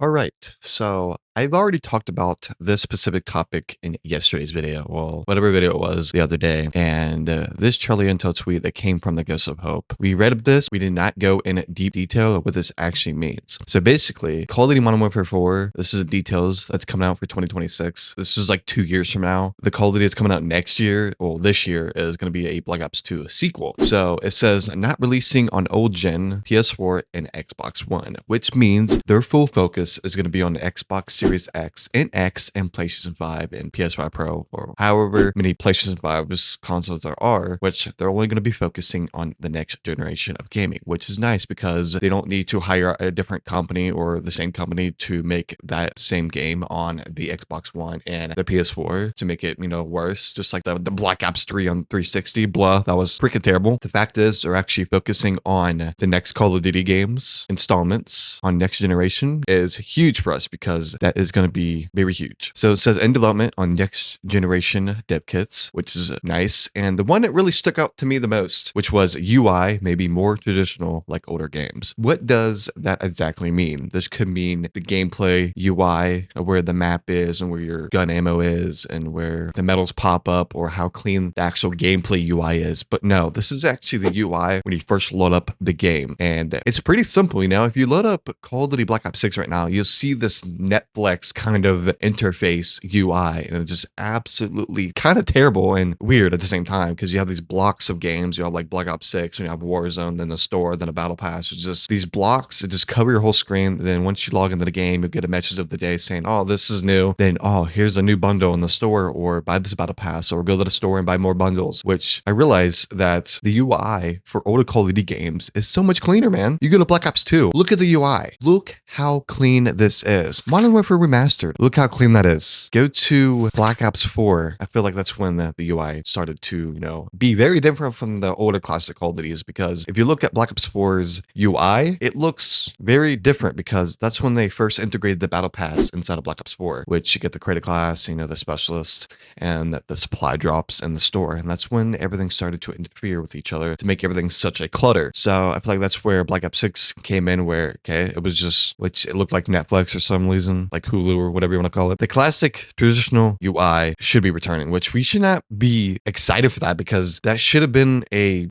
All right. So I've already talked about this specific topic in yesterday's video, well, whatever video it was the other day, and this Charlie Intel tweet that came from the Ghost of Hope. We read of this. We did not go in deep detail of what this actually means. So basically, Call of Duty Modern Warfare 4, this is the details that's coming out for 2026. This is like 2 years from now. The Call of Duty that's coming out next year, well, this year, is going to be a Black Ops 2 sequel. So it says not releasing on old gen PS4 and Xbox One, which means their full focus is going to be on the Xbox Series X and PlayStation 5 and PS5 Pro, or however many PlayStation 5 consoles there are, which they're only going to be focusing on the next generation of gaming, which is nice because they don't need to hire a different company or the same company to make that same game on the Xbox One and the PS4 to make it, worse. Just like the Black Ops 3 on 360, blah, that was freaking terrible. The fact is, they're actually focusing on the next Call of Duty games installments on next generation is huge for us because that is going to be very huge. So it says in development on next generation dev kits, which is nice. And the one that really stuck out to me the most, which was UI, maybe more traditional like older games. What does that exactly mean? This could mean the gameplay UI, where the map is and where your gun ammo is and where the medals pop up, or how clean the actual gameplay UI is. But no, this is actually the UI when you first load up the game. And it's pretty simple. If you load up Call of Duty Black Ops 6 right now, you'll see this Netflix kind of interface UI, and it's just absolutely kind of terrible and weird at the same time, because you have these blocks of games. You have like Black Ops 6, when you have Warzone, then the store, then a battle pass. It's just these blocks that just cover your whole screen. Then once you log into the game, you'll get a message of the day saying, oh, this is new. Then, oh, here's a new bundle in the store, or buy this battle pass, or go to the store and buy more bundles. Which I realize that the UI for older Call of Duty games is so much cleaner, man. You go to Black Ops 2, look at the UI. Look how clean this is. Modern Warfare Remastered, look how clean that is. Go to Black Ops 4. I feel like that's when the UI started to, be very different from the older classic Call of Duties, because if you look at Black Ops 4's UI, it looks very different because that's when they first integrated the battle pass inside of Black Ops 4, which you get the creator class, the specialist, and the supply drops in the store. And that's when everything started to interfere with each other to make everything such a clutter. So I feel like that's where Black Ops 6 came in, where, it was just, which it looked like Netflix or some reason, like Hulu or whatever you want to call it. The classic traditional UI should be returning, which we should not be excited for that, because that should have been a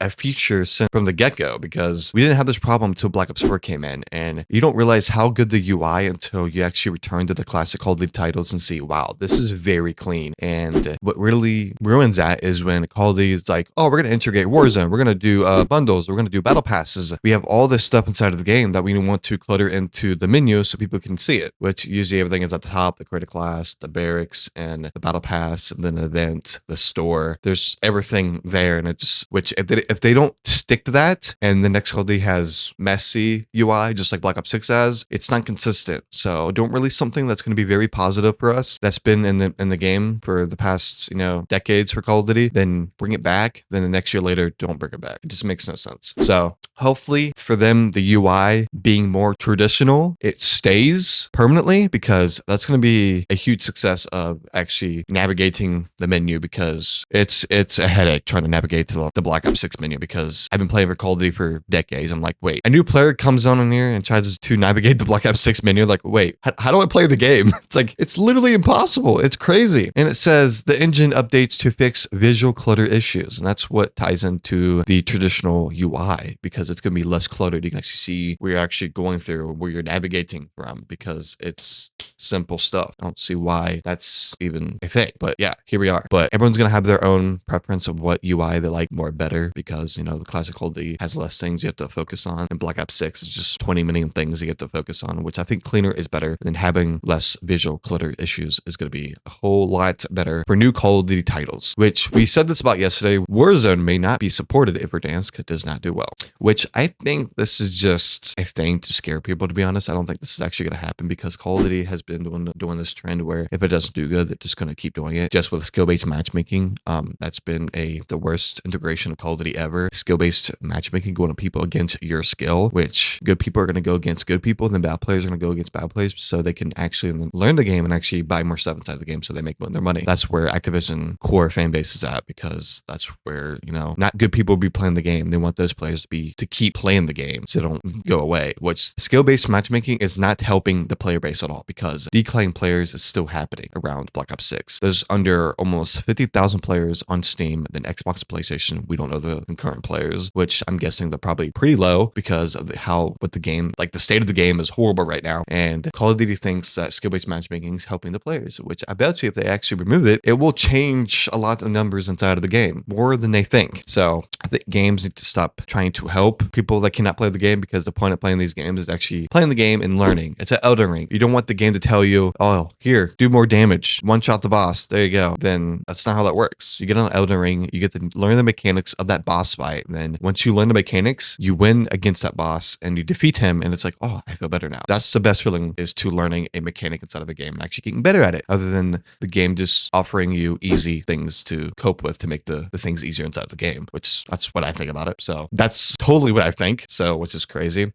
feature from the get-go, because we didn't have this problem until Black Ops 4 came in. And you don't realize how good the UI until you actually return to the classic Call of Duty titles and see, wow, this is very clean. And what really ruins that is when Call of Duty is like, oh, we're going to integrate Warzone, we're going to do bundles, we're going to do battle passes. We have all this stuff inside of the game that we want to clutter into the menu so people can see it, which usually everything is at the top: the creator class, the barracks, and the battle pass, and then the event, the store. There's everything there. And it's, which if they don't stick to that, and the next Call of Duty has messy UI, just like Black Ops 6 has, it's not consistent. So don't release something that's going to be very positive for us, that's been in the game for the past, decades for Call of Duty, then bring it back. Then the next year later, don't bring it back. It just makes no sense. So hopefully for them, the UI being more traditional, it stays permanently, because that's going to be a huge success of actually navigating the menu, because it's a headache trying to navigate to the Black Ops 6 menu, because I've been playing for Call of Duty for decades. I'm like, wait, a new player comes on in here and tries to navigate the Black Ops 6 menu. Like, wait, how do I play the game? It's like, it's literally impossible. It's crazy. And it says the engine updates to fix visual clutter issues. And that's what ties into the traditional UI, because it's going to be less cluttered. You can actually see where you're actually going through, where you're navigating from, because it's simple stuff. I don't see why that's even a thing. But yeah, here we are. But everyone's going to have their own preference of what UI they like more better, because, the classic Call of Duty has less things you have to focus on. And Black Ops 6 is just 20 million things you have to focus on, which I think cleaner is better than having less visual clutter issues. Is going to be a whole lot better for new Call of Duty titles, which we said this about yesterday. Warzone may not be supported if Verdansk does not do well, which I think this is just a thing to scare people, to be honest. I don't think this is actually going to happen, because Call of Duty has been doing this trend where if it doesn't do good, they're just going to keep doing it. Just with skill-based matchmaking, that's been the worst integration of Call of Duty ever. Skill-based matchmaking, going to people against your skill, which good people are going to go against good people, and then bad players are going to go against bad players, so they can actually learn the game and actually buy more stuff inside the game, so they make their money. That's where Activision core fan base is at, because that's where, not good people will be playing the game. They want those players to keep playing the game so they don't go away, which skill-based matchmaking is not helping the player base at all, because declining players is still happening around Black Ops 6. There's under almost 50,000 players on Steam, then Xbox and PlayStation. We don't know the concurrent players, which I'm guessing they're probably pretty low because of what the game, like the state of the game is horrible right now. And Call of Duty thinks that skill-based matchmaking is helping the players, which I bet you if they actually remove it, it will change a lot of numbers inside of the game, more than they think. So I think games need to stop trying to help people that cannot play the game, because the point of playing these games is actually playing the game and learning. It's an Elden Ring. You don't want the game to tell you, oh, here, do more damage, one shot the boss, there you go. Then that's not how that works. You get on Elden Ring, you get to learn the mechanics of that boss fight. And then once you learn the mechanics, you win against that boss and you defeat him, and it's like, oh, I feel better now. That's the best feeling, is to learning a mechanic inside of a game and actually getting better at it, other than the game just offering you easy things to cope with to make the things easier inside of the game, which that's what I think about it. So that's totally what I think. So, which is crazy.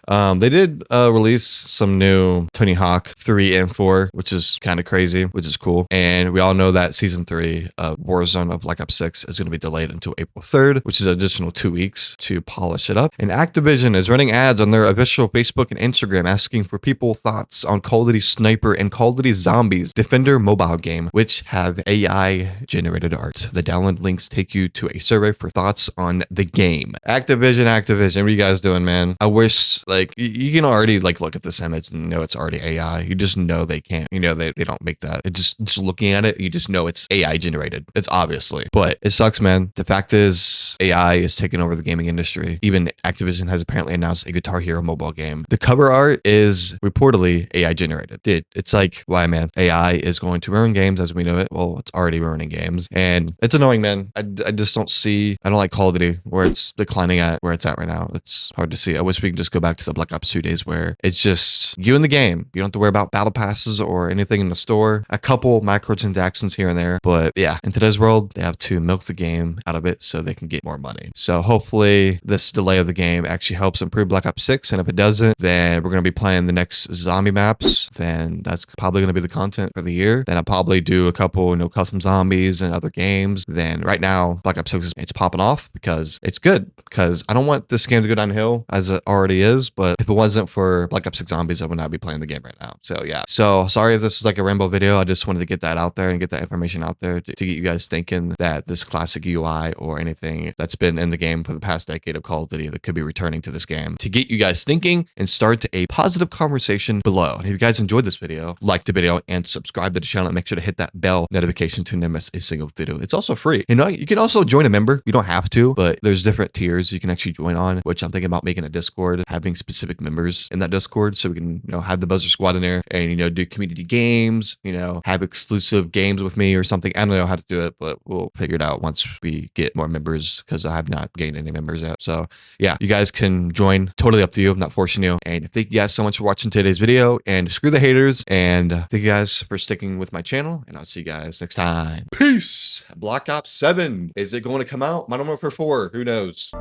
They did release some new Tony Hawk 3 and 4, which is kind of crazy, which is cool. And we all know that Season 3 of Warzone of Black Ops 6 is going to be delayed until April 3rd, which is an additional 2 weeks to polish it up. And Activision is running ads on their official Facebook and Instagram asking for people's thoughts on Call of Duty Sniper and Call of Duty Zombies Defender mobile game, which have AI-generated art. The download links take you to a survey for thoughts on the game. Activision, what are you guys doing, man? I wish, like, you can already like look at this image and know it's already AI. You just know they can't, they don't make that. It just looking at it, you just know it's AI generated. It's obviously, but it sucks, man. The fact is AI is taking over the gaming industry. Even Activision has apparently announced a Guitar Hero mobile game. The cover art is reportedly AI generated. Dude, it's like, why, man? AI is going to ruin games as we know it. Well, it's already ruining games, and it's annoying, man. I just don't see, I don't like Call of Duty where it's declining at where it's at right now. It's hard to see. I wish we could just go back to the Black Ops 2 days where it's just you in the game. You don't have to worry about battle passes or anything in the store. A couple microtransactions here and there, but yeah, in today's world, they have to milk the game out of it so they can get more money. So hopefully this delay of the game actually helps improve Black Ops 6. And if it doesn't, then we're going to be playing the next zombie maps. Then that's probably going to be the content for the year. Then I'll probably do a couple, custom zombies and other games. Then right now, Black Ops 6 it's popping off because it's good. Because I don't want this game to go downhill as it already is, but if it wasn't for Black Ops 6 Zombies, I would not be playing the game right now. So yeah. So sorry if this is like a rainbow video. I just wanted to get that out there and get that information out there to get you guys thinking that this classic UI or anything that's been in the game for the past decade of Call of Duty that could be returning to this game, to get you guys thinking and start a positive conversation below. And if you guys enjoyed this video, like the video and subscribe to the channel and make sure to hit that bell notification to never miss a single video. It's also free. You can also join a member. You don't have to, but there's different tiers you can actually join on, which I'm thinking about making a Discord, having specific members in that Discord so we can, have the Buzzer Squad in there and, do community games, have exclusive games with me or something. I don't know how to do it, but we'll figure it out once we get more members, because I have not gained any members yet. So yeah, you guys can join. Totally up to you. I'm not forcing you. And thank you guys so much for watching today's video, and screw the haters. And thank you guys for sticking with my channel, and I'll see you guys next time. Peace. Black Ops 7. Is it going to come out? Modern Warfare 4. Who knows?